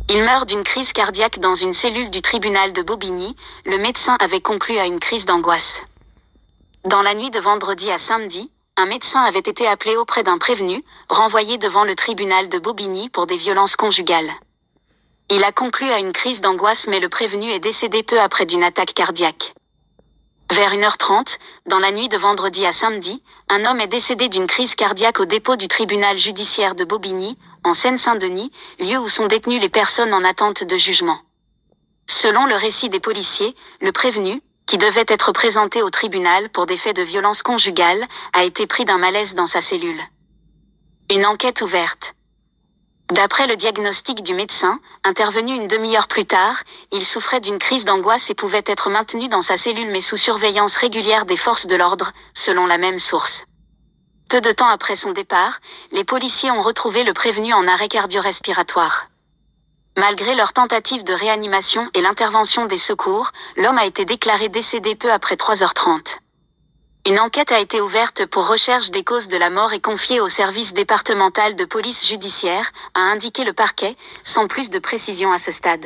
Il meurt d'une crise cardiaque dans une cellule du tribunal de Bobigny. Le médecin avait conclu à une crise d'angoisse. Dans la nuit de vendredi à samedi, un médecin avait été appelé auprès d'un prévenu, renvoyé devant le tribunal de Bobigny pour des violences conjugales. Il a conclu à une crise d'angoisse mais le prévenu est décédé peu après d'une attaque cardiaque. Vers 1h30, dans la nuit de vendredi à samedi, un homme est décédé d'une crise cardiaque au dépôt du tribunal judiciaire de Bobigny, en Seine-Saint-Denis, lieu où sont détenues les personnes en attente de jugement. Selon le récit des policiers, le prévenu, qui devait être présenté au tribunal pour des faits de violence conjugale, a été pris d'un malaise dans sa cellule. Une enquête ouverte. D'après le diagnostic du médecin, intervenu une demi-heure plus tard, il souffrait d'une crise d'angoisse et pouvait être maintenu dans sa cellule mais sous surveillance régulière des forces de l'ordre, selon la même source. Peu de temps après son départ, les policiers ont retrouvé le prévenu en arrêt cardio-respiratoire. Malgré leur tentative de réanimation et l'intervention des secours, l'homme a été déclaré décédé peu après 3h30. Une enquête a été ouverte pour recherche des causes de la mort et confiée au service départemental de police judiciaire, a indiqué le parquet, sans plus de précision à ce stade.